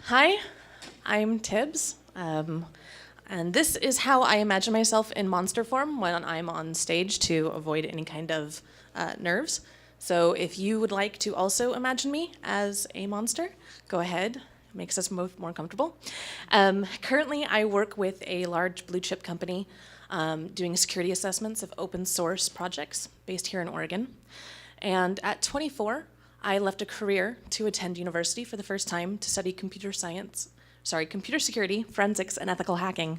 Hi, I'm Tibbs, and this is how I imagine myself in monster form when I'm on stage to avoid any kind of nerves. So if you would like to also imagine me as a monster, go ahead. It makes us both more comfortable. Currently, I work with a large blue chip company doing security assessments of open source projects based here in Oregon. And at 24, I left a career to attend university for the first time to study computer security, forensics, and ethical hacking.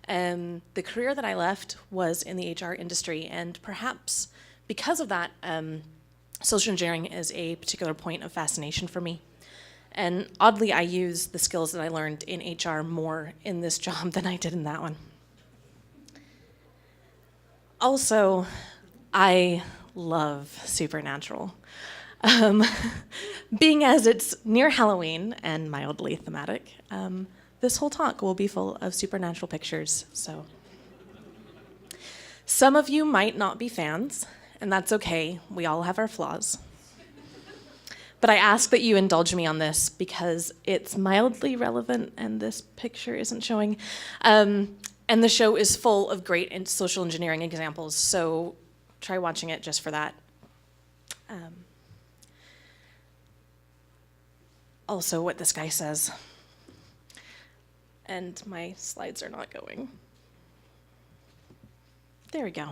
The career that I left was in the HR industry, and perhaps because of that, social engineering is a particular point of fascination for me. And oddly, I use the skills that I learned in HR more in this job than I did in that one. Also, I love Supernatural. Being as it's near Halloween and mildly thematic, this whole talk will be full of supernatural pictures. So, some of you might not be fans, and that's okay. We all have our flaws. But I ask that you indulge me on this because it's mildly relevant and this picture isn't showing. And the show is full of great social engineering examples, so try watching it just for that. Also, what this guy says. And my slides are not going. There we go.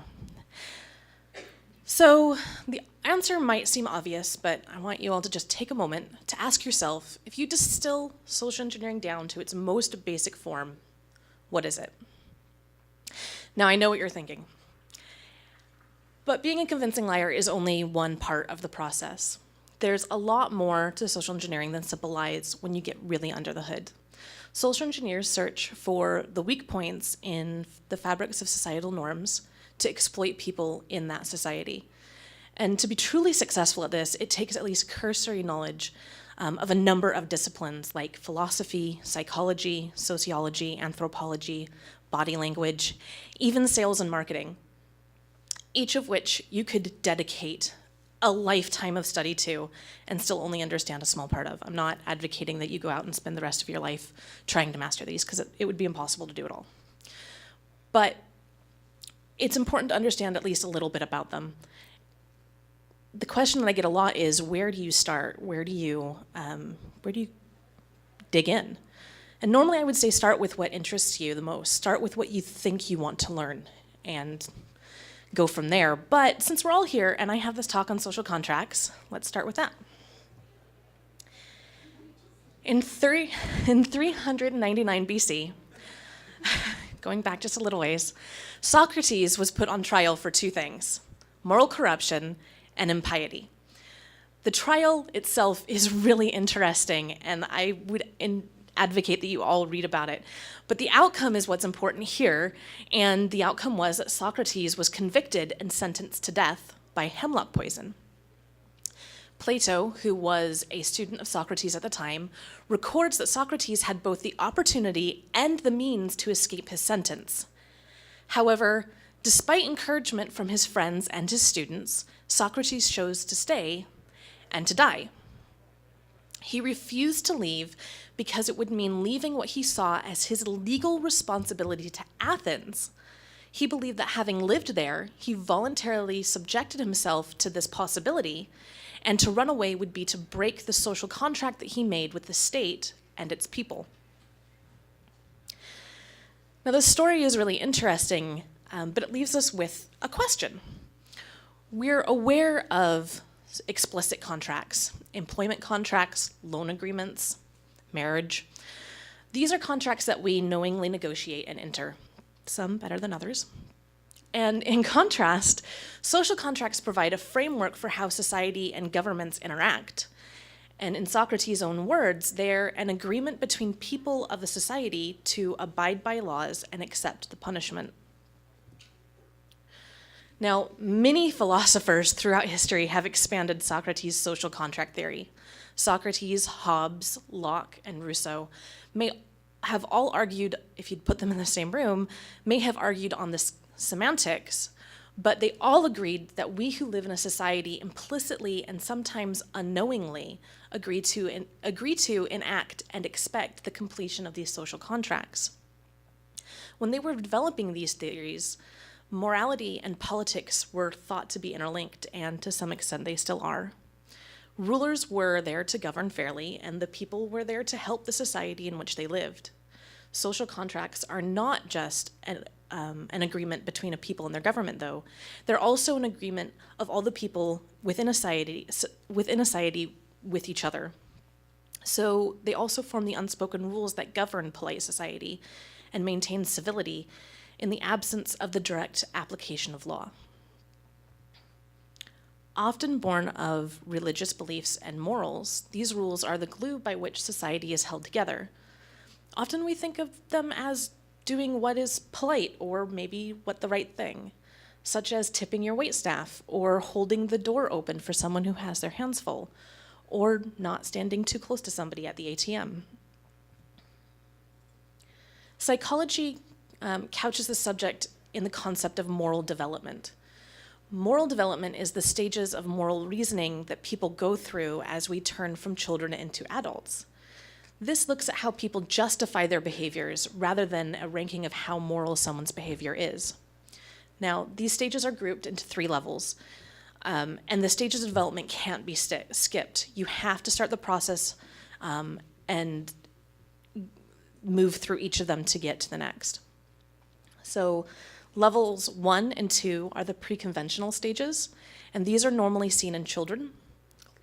So the answer might seem obvious, but I want you all to just take a moment to ask yourself, if you distill social engineering down to its most basic form, what is it? Now, I know what you're thinking. But being a convincing liar is only one part of the process. There's a lot more to social engineering than simple lies when you get really under the hood. Social engineers search for the weak points in the fabrics of societal norms to exploit people in that society. And to be truly successful at this, it takes at least cursory knowledge of a number of disciplines like philosophy, psychology, sociology, anthropology, body language, even sales and marketing, each of which you could dedicate a lifetime of study to and still only understand a small part of. I'm not advocating that you go out and spend the rest of your life trying to master these because it would be impossible to do it all. But it's important to understand at least a little bit about them. The question that I get a lot is, where do you start? Where do you dig in? And normally I would say start with what interests you the most. Start with what you think you want to learn and go from there. But since we're all here and I have this talk on social contracts, let's start with that. In 399 BC, going back just a little ways, Socrates was put on trial for two things: moral corruption and impiety. The trial itself is really interesting, and I would advocate that you all read about it. But the outcome is what's important here, and the outcome was that Socrates was convicted and sentenced to death by hemlock poison. Plato, who was a student of Socrates at the time, records that Socrates had both the opportunity and the means to escape his sentence. However, despite encouragement from his friends and his students, Socrates chose to stay and to die. He refused to leave because it would mean leaving what he saw as his legal responsibility to Athens. He believed that having lived there, he voluntarily subjected himself to this possibility, and to run away would be to break the social contract that he made with the state and its people. Now, this story is really interesting, but it leaves us with a question. We're aware of explicit contracts, employment contracts, loan agreements, marriage. These are contracts that we knowingly negotiate and enter, some better than others. And in contrast, social contracts provide a framework for how society and governments interact. And in Socrates' own words, they're an agreement between people of a society to abide by laws and accept the punishment. Now, many philosophers throughout history have expanded Socrates' social contract theory. Socrates, Hobbes, Locke, and Rousseau may have all argued, if you'd put them in the same room, may have argued on this semantics, But they all agreed that we who live in a society implicitly and sometimes unknowingly agree to enact and expect the completion of these social contracts. When they were developing these theories, morality and politics were thought to be interlinked, and to some extent they still are. Rulers were there to govern fairly, and the people were there to help the society in which they lived. Social contracts are not just an agreement between a people and their government, though. They're also an agreement of all the people within a society with each other. So they also form the unspoken rules that govern polite society and maintain civility in the absence of the direct application of law. Often born of religious beliefs and morals, these rules are the glue by which society is held together. Often we think of them as doing what is polite or maybe what the right thing, such as tipping your waitstaff or holding the door open for someone who has their hands full, or not standing too close to somebody at the ATM. Psychology couches the subject in the concept of moral development. Moral development is the stages of moral reasoning that people go through as we turn from children into adults. This looks at how people justify their behaviors rather than a ranking of how moral someone's behavior is. Now, these stages are grouped into 3 levels, and the stages of development can't be skipped. You have to start the process and move through each of them to get to the next. So levels 1 and 2 are the pre-conventional stages, and these are normally seen in children.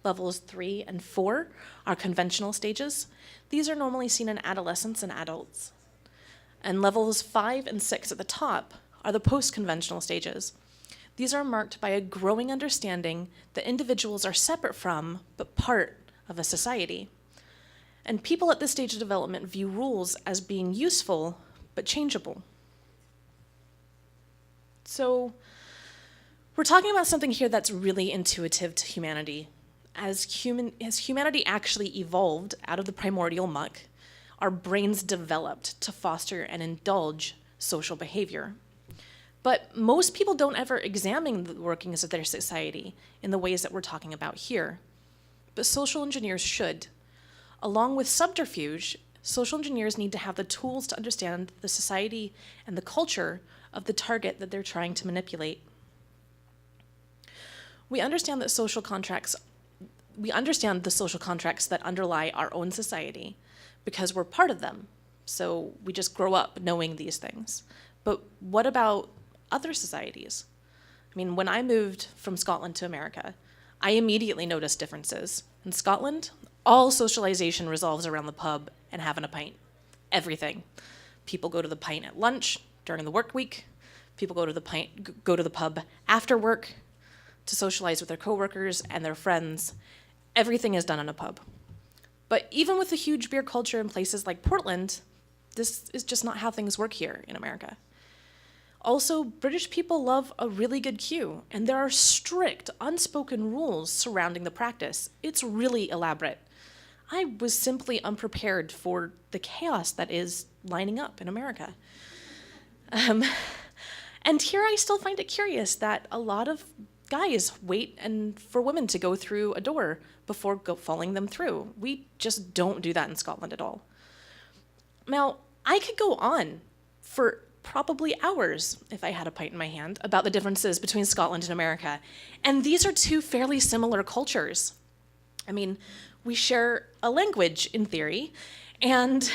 Levels 3 and 4 are conventional stages. These are normally seen in adolescents and adults. And levels 5 and 6 at the top are the post-conventional stages. These are marked by a growing understanding that individuals are separate from, but part of a society. And people at this stage of development view rules as being useful, but changeable. So we're talking about something here that's really intuitive to humanity. As humanity actually evolved out of the primordial muck, our brains developed to foster and indulge social behavior. But most people don't ever examine the workings of their society in the ways that we're talking about here. But social engineers should. Along with subterfuge, social engineers need to have the tools to understand the society and the culture of the target that they're trying to manipulate. We understand the social contracts that underlie our own society because we're part of them. So we just grow up knowing these things. But what about other societies? I mean, when I moved from Scotland to America, I immediately noticed differences. In Scotland, all socialization revolves around the pub and having a pint. Everything. People go to the pint at lunch during the work week. People go to the pub after work to socialize with their coworkers and their friends. Everything is done in a pub. But even with the huge beer culture in places like Portland, this is just not how things work here in America. Also, British people love a really good cue, and there are strict, unspoken rules surrounding the practice. It's really elaborate. I was simply unprepared for the chaos that is lining up in America. And here I still find it curious that a lot of guys wait for women to go through a door before following them through. We just don't do that in Scotland at all. Now, I could go on for probably hours, if I had a pint in my hand, about the differences between Scotland and America. And these are 2 fairly similar cultures. I mean, we share a language in theory and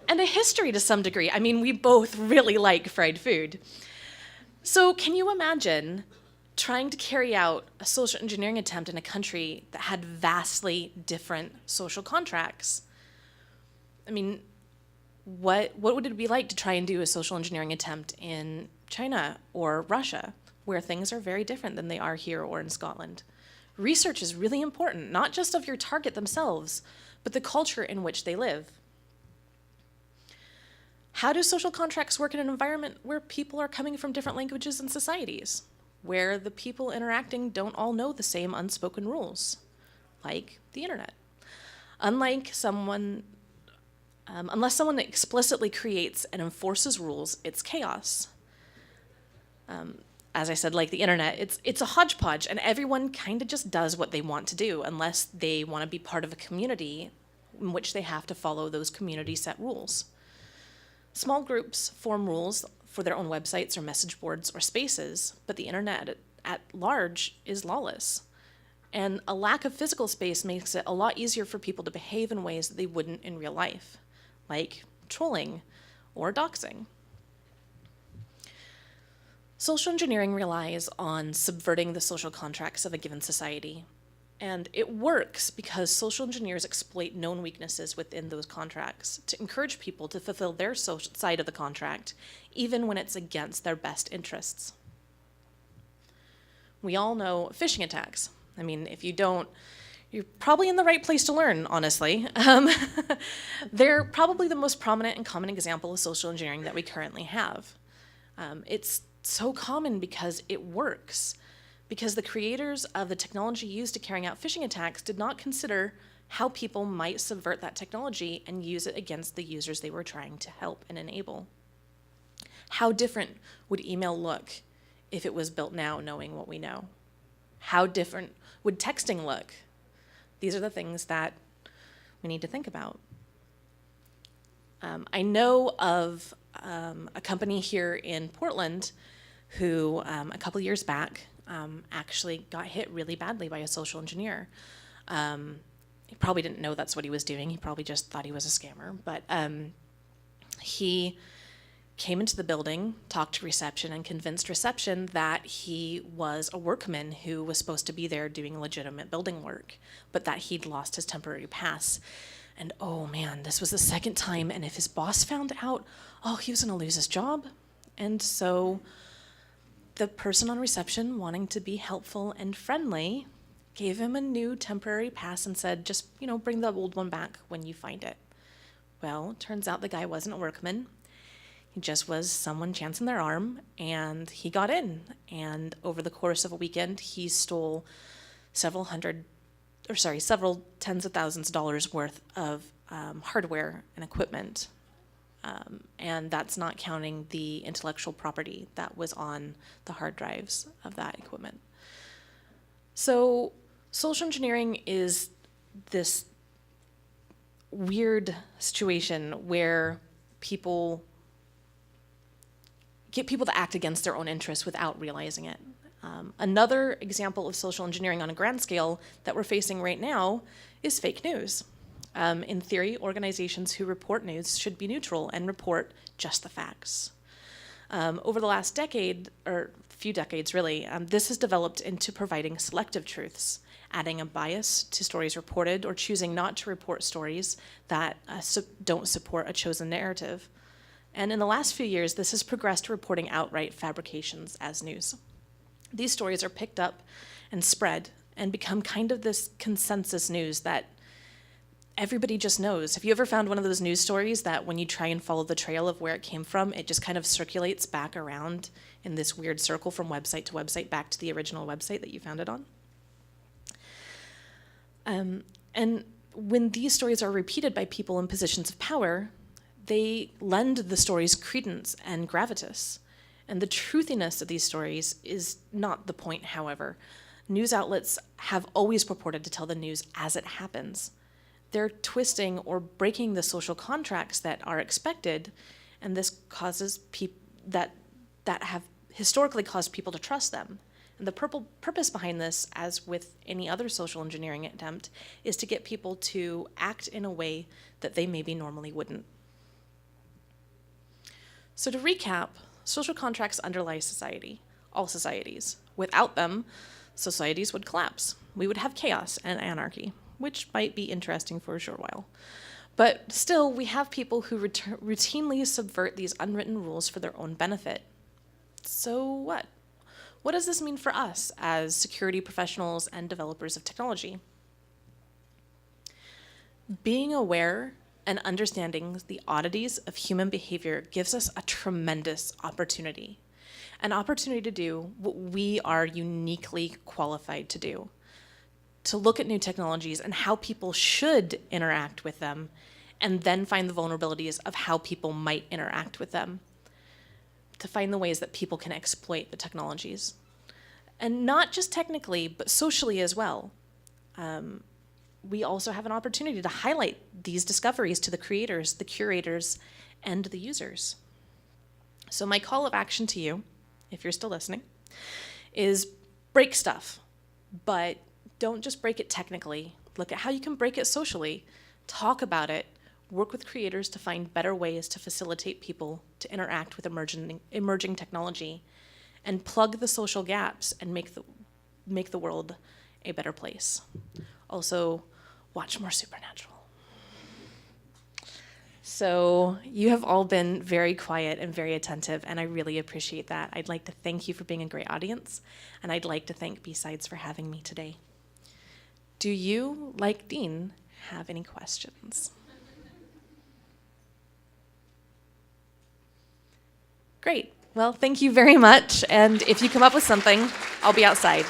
a history to some degree. I mean, we both really like fried food. So can you imagine trying to carry out a social engineering attempt in a country that had vastly different social contracts? I mean, what would it be like to try and do a social engineering attempt in China or Russia, where things are very different than they are here or in Scotland? Research is really important, not just of your target themselves, but the culture in which they live. How do social contracts work in an environment where people are coming from different languages and societies, where the people interacting don't all know the same unspoken rules, like the internet? Unless someone explicitly creates and enforces rules, it's chaos. as I said, like the internet, it's a hodgepodge, and everyone kind of just does what they want to do unless they want to be part of a community in which they have to follow those community set rules. Small groups form rules for their own websites or message boards or spaces, but the internet at large is lawless. And a lack of physical space makes it a lot easier for people to behave in ways that they wouldn't in real life, like trolling or doxing. Social engineering relies on subverting the social contracts of a given society. And it works because social engineers exploit known weaknesses within those contracts to encourage people to fulfill their side of the contract, even when it's against their best interests. We all know phishing attacks. I mean, if you don't, you're probably in the right place to learn, honestly. They're probably the most prominent and common example of social engineering that we currently have. It's so common because it works. Because the creators of the technology used to carrying out phishing attacks did not consider how people might subvert that technology and use it against the users they were trying to help and enable. How different would email look if it was built now, knowing what we know? How different would texting look? These are the things that we need to think about. I know of a company here in Portland who, a couple years back, actually got hit really badly by a social engineer. He probably didn't know that's what he was doing. He probably just thought he was a scammer. But he came into the building, talked to reception, and convinced reception that he was a workman who was supposed to be there doing legitimate building work, but that he'd lost his temporary pass. And oh man, this was the second time, and if his boss found out, oh, he was gonna lose his job. And so the person on reception, wanting to be helpful and friendly, gave him a new temporary pass and said, just, bring the old one back when you find it. Well, turns out the guy wasn't a workman. He just was someone chancing their arm, and he got in. And over the course of a weekend, he stole several tens of thousands of dollars worth of hardware and equipment. And that's not counting the intellectual property that was on the hard drives of that equipment. So social engineering is this weird situation where people get people to act against their own interests without realizing it. Another example of social engineering on a grand scale that we're facing right now is fake news. In theory, organizations who report news should be neutral and report just the facts. Over the last decade, or few decades really, this has developed into providing selective truths, adding a bias to stories reported or choosing not to report stories that don't support a chosen narrative. And in the last few years, this has progressed to reporting outright fabrications as news. These stories are picked up and spread and become kind of this consensus news that everybody just knows. Have you ever found one of those news stories that when you try and follow the trail of where it came from, it just kind of circulates back around in this weird circle from website to website back to the original website that you found it on? And when these stories are repeated by people in positions of power, they lend the stories credence and gravitas. And the truthiness of these stories is not the point, however. News outlets have always purported to tell the news as it happens. They're twisting or breaking the social contracts that are expected, and this causes that have historically caused people to trust them. And the purpose behind this, as with any other social engineering attempt, is to get people to act in a way that they maybe normally wouldn't. So to recap, social contracts underlie society, all societies. Without them, societies would collapse. We would have chaos and anarchy, which might be interesting for a short while. But still, we have people who routinely subvert these unwritten rules for their own benefit. So what? What does this mean for us as security professionals and developers of technology? Being aware and understanding the oddities of human behavior gives us a tremendous opportunity. An opportunity to do what we are uniquely qualified to do. To look at new technologies and how people should interact with them, and then find the vulnerabilities of how people might interact with them. to find the ways that people can exploit the technologies. And not just technically, but socially as well. We also have an opportunity to highlight these discoveries to the creators, the curators, and the users. So my call of action to you, if you're still listening, is break stuff, but don't just break it technically. Look at how you can break it socially, talk about it, work with creators to find better ways to facilitate people to interact with emerging technology, and plug the social gaps and make the world a better place. Also, watch more Supernatural. So you have all been very quiet and very attentive, and I really appreciate that. I'd like to thank you for being a great audience, and I'd like to thank B-Sides for having me today. Do you, like Dean, have any questions? Great. Well, thank you very much, and if you come up with something, I'll be outside.